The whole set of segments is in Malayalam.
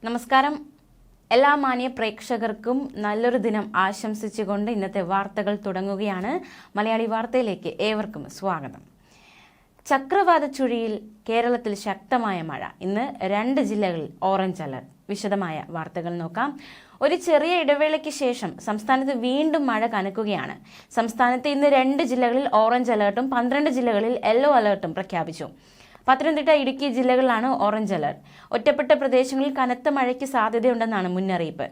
നമസ്കാരം. എല്ലാ മാന്യ പ്രേക്ഷകർക്കും നല്ലൊരു ദിനം ആശംസിച്ചുകൊണ്ട് ഇന്നത്തെ വാർത്തകൾ തുടങ്ങുകയാണ്. മലയാളി വാർത്തയിലേക്ക് ഏവർക്കും സ്വാഗതം. ചക്രവാത ചുഴിയിൽ കേരളത്തിൽ ശക്തമായ മഴ. ഇന്ന് 2 ജില്ലകളിൽ ഓറഞ്ച് അലർട്ട്. വിശദമായ വാർത്തകൾ നോക്കാം. ഒരു ചെറിയ ഇടവേളയ്ക്ക് ശേഷം സംസ്ഥാനത്ത് വീണ്ടും മഴ കനക്കുകയാണ്. സംസ്ഥാനത്ത് ഇന്ന് 2 ജില്ലകളിൽ ഓറഞ്ച് അലർട്ടും 12 ജില്ലകളിൽ യെല്ലോ അലർട്ടും പ്രഖ്യാപിച്ചു. പത്തനംതിട്ട, ഇടുക്കി ജില്ലകളിലാണ് ഓറഞ്ച് അലർട്ട്. ഒറ്റപ്പെട്ട പ്രദേശങ്ങളിൽ കനത്ത മഴയ്ക്ക് സാധ്യതയുണ്ടെന്നാണ് മുന്നറിയിപ്പ്.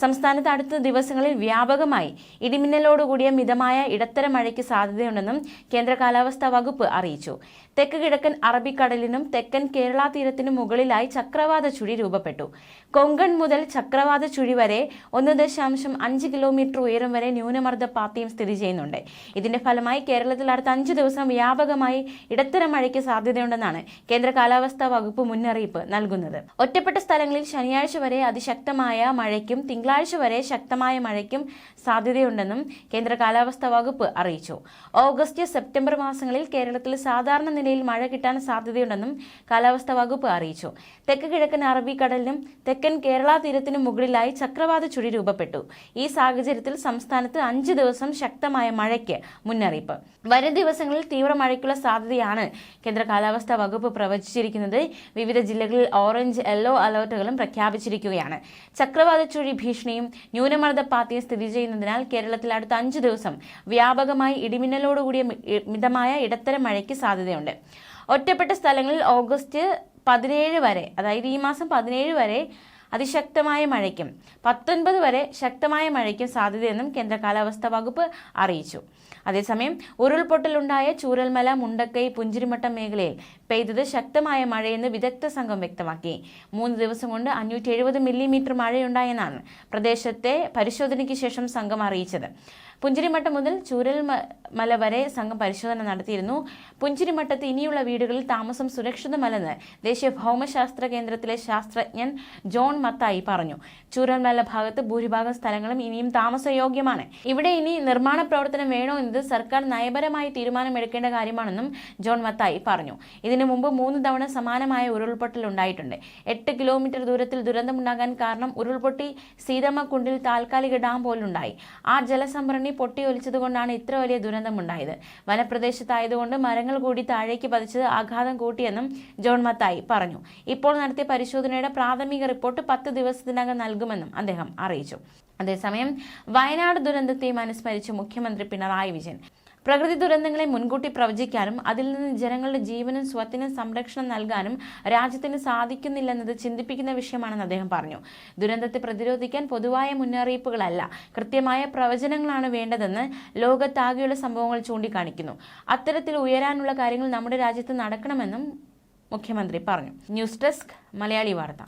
സംസ്ഥാനത്ത് അടുത്ത ദിവസങ്ങളിൽ വ്യാപകമായി ഇടിമിന്നലോടുകൂടിയ മിതമായ ഇടത്തരം മഴയ്ക്ക് സാധ്യതയുണ്ടെന്നും കേന്ദ്ര കാലാവസ്ഥാ വകുപ്പ് അറിയിച്ചു. തെക്ക് കിഴക്കൻ അറബിക്കടലിനും തെക്കൻ കേരള തീരത്തിനും മുകളിലായി ചക്രവാത ചുഴി രൂപപ്പെട്ടു. കൊങ്കൺ മുതൽ ചക്രവാത ചുഴി വരെ 1.5 കിലോമീറ്റർ ഉയരം വരെ ന്യൂനമർദ്ദ പാത്തിയും സ്ഥിതി ചെയ്യുന്നുണ്ട്. ഇതിന്റെ ഫലമായി കേരളത്തിൽ അടുത്ത 5 ദിവസം വ്യാപകമായി ഇടത്തരം മഴയ്ക്ക് സാധ്യതയുണ്ടെന്നാണ് കേന്ദ്ര കാലാവസ്ഥാ വകുപ്പ് മുന്നറിയിപ്പ് നൽകുന്നത്. ഒറ്റപ്പെട്ട സ്ഥലങ്ങളിൽ ശനിയാഴ്ച വരെ അതിശക്തമായ മഴയ്ക്കും തിങ്കളാഴ്ച വരെ ശക്തമായ മഴയ്ക്കും സാധ്യതയുണ്ടെന്നും കേന്ദ്ര കാലാവസ്ഥാ വകുപ്പ് അറിയിച്ചു. ഓഗസ്റ്റ്, സെപ്റ്റംബർ മാസങ്ങളിൽ കേരളത്തിൽ സാധാരണ നിലയിൽ മഴ കിട്ടാൻ സാധ്യതയുണ്ടെന്നും കാലാവസ്ഥാ വകുപ്പ് അറിയിച്ചു. തെക്ക് കിഴക്കൻ അറബിക്കടലിനും തെക്കൻ കേരള തീരത്തിനും മുകളിലായി ചക്രവാത ചുഴി രൂപപ്പെട്ടു. ഈ സാഹചര്യത്തിൽ സംസ്ഥാനത്ത് 5 ദിവസം ശക്തമായ മഴയ്ക്ക് മുന്നറിയിപ്പ്. വരും ദിവസങ്ങളിൽ തീവ്ര മഴയ്ക്കുള്ള സാധ്യതയാണ് കേന്ദ്ര കാലാവസ്ഥാ വകുപ്പ് പ്രവചിച്ചിരിക്കുന്നത്. വിവിധ ജില്ലകളിൽ ഓറഞ്ച്, യെല്ലോ അലർട്ടുകളും പ്രഖ്യാപിച്ചിരിക്കുകയാണ്. ചക്രവാത ചുഴി ഭീഷണിയും ന്യൂനമർദ്ദ പാത്തിയും സ്ഥിതി ചെയ്യുന്നതിനാൽ കേരളത്തിൽ അടുത്ത 5 ദിവസം വ്യാപകമായി ഇടിമിന്നലോടുകൂടിയ മിതമായ ഇടത്തരം മഴയ്ക്ക് സാധ്യതയുണ്ട്. ഒറ്റപ്പെട്ട സ്ഥലങ്ങളിൽ ഓഗസ്റ്റ് 17 വരെ, അതായത് ഈ മാസം 17 വരെ അതിശക്തമായ മഴയ്ക്കും 19 വരെ ശക്തമായ മഴയ്ക്കും സാധ്യതയെന്നും കേന്ദ്ര കാലാവസ്ഥാ വകുപ്പ് അറിയിച്ചു. അതേസമയം ഉരുൾപൊട്ടലുണ്ടായ ചൂരൽമല, മുണ്ടക്കൈ, പുഞ്ചിരിമട്ടം മേഖലയിൽ പെയ്തത് ശക്തമായ മഴയെന്ന് വിദഗ്ധ സംഘം വ്യക്തമാക്കി. 3 ദിവസം കൊണ്ട് 570 മില്ലിമീറ്റർ മഴയുണ്ടായെന്നാണ് പ്രദേശത്തെ പരിശോധനയ്ക്ക് ശേഷം സംഘം അറിയിച്ചത്. പുഞ്ചിരിമട്ടം മുതൽ ചൂരൽമല വരെ സംഘം പരിശോധന നടത്തിയിരുന്നു. പുഞ്ചിരിമട്ടത്ത് ഇനിയുള്ള വീടുകളിൽ താമസം സുരക്ഷിതമല്ലെന്ന് ദേശീയ ഭൗമശാസ്ത്ര കേന്ദ്രത്തിലെ ശാസ്ത്രജ്ഞൻ ജോൺ മത്തായി പറഞ്ഞു. ചൂരൽമല ഭാഗത്ത് ഭൂരിഭാഗം സ്ഥലങ്ങളും ഇനിയും താമസയോഗ്യമാണ്. ഇവിടെ ഇനി നിർമ്മാണ പ്രവർത്തനം വേണോ എന്നത് സർക്കാർ നയപരമായി തീരുമാനമെടുക്കേണ്ട കാര്യമാണെന്നും ജോൺ മത്തായി പറഞ്ഞു. ഇതിനു മുമ്പ് 3 തവണ സമാനമായ ഉരുൾപൊട്ടൽ ഉണ്ടായിട്ടുണ്ട്. 8 കിലോമീറ്റർ ദൂരത്തിൽ ദുരന്തമുണ്ടാകാൻ കാരണം ഉരുൾപൊട്ടി സീതമ്മക്കുണ്ടിൽ താൽക്കാലിക ഡാം പോലുണ്ടായി. ആ ജലസംഭരണി പൊട്ടിയൊലിച്ചതുകൊണ്ടാണ് ഇത്ര വലിയ ദുരന്തമുണ്ടായത്. വനപ്രദേശത്തായതുകൊണ്ട് മരങ്ങൾ കൂടി താഴേക്ക് പതിച്ചത് ആഘാതം കൂട്ടിയെന്നും ജോൺ മത്തായി പറഞ്ഞു. ഇപ്പോൾ നടത്തിയ പരിശോധനയുടെ പ്രാഥമിക റിപ്പോർട്ട് 10 ദിവസത്തിനകം നൽകുമെന്നും അദ്ദേഹം അറിയിച്ചു. അതേസമയം വയനാട് ദുരന്തത്തെയും അനുസ്മരിച്ച് മുഖ്യമന്ത്രി പിണറായി വിജയൻ പ്രകൃതി ദുരന്തങ്ങളെ മുൻകൂട്ടി പ്രവചിക്കാനും അതിൽ നിന്ന് ജനങ്ങളുടെ ജീവനും സ്വത്തിനും സംരക്ഷണം നൽകാനും രാജ്യത്തിന് സാധിക്കുന്നില്ലെന്നത് ചിന്തിപ്പിക്കുന്ന വിഷയമാണെന്ന് അദ്ദേഹം പറഞ്ഞു. ദുരന്തത്തെ പ്രതിരോധിക്കാൻ പൊതുവായ മുന്നറിയിപ്പുകളല്ല, കൃത്യമായ പ്രവചനങ്ങളാണ് വേണ്ടതെന്ന് ലോകത്താകെയുള്ള സംഭവങ്ങൾ ചൂണ്ടിക്കാണിക്കുന്നു. അത്തരത്തിൽ ഉയരാനുള്ള കാര്യങ്ങൾ നമ്മുടെ രാജ്യത്ത് നടക്കണമെന്നും മുഖ്യമന്ത്രി പറഞ്ഞു. ന്യൂസ് ഡെസ്ക്, മലയാളി വാർത്ത.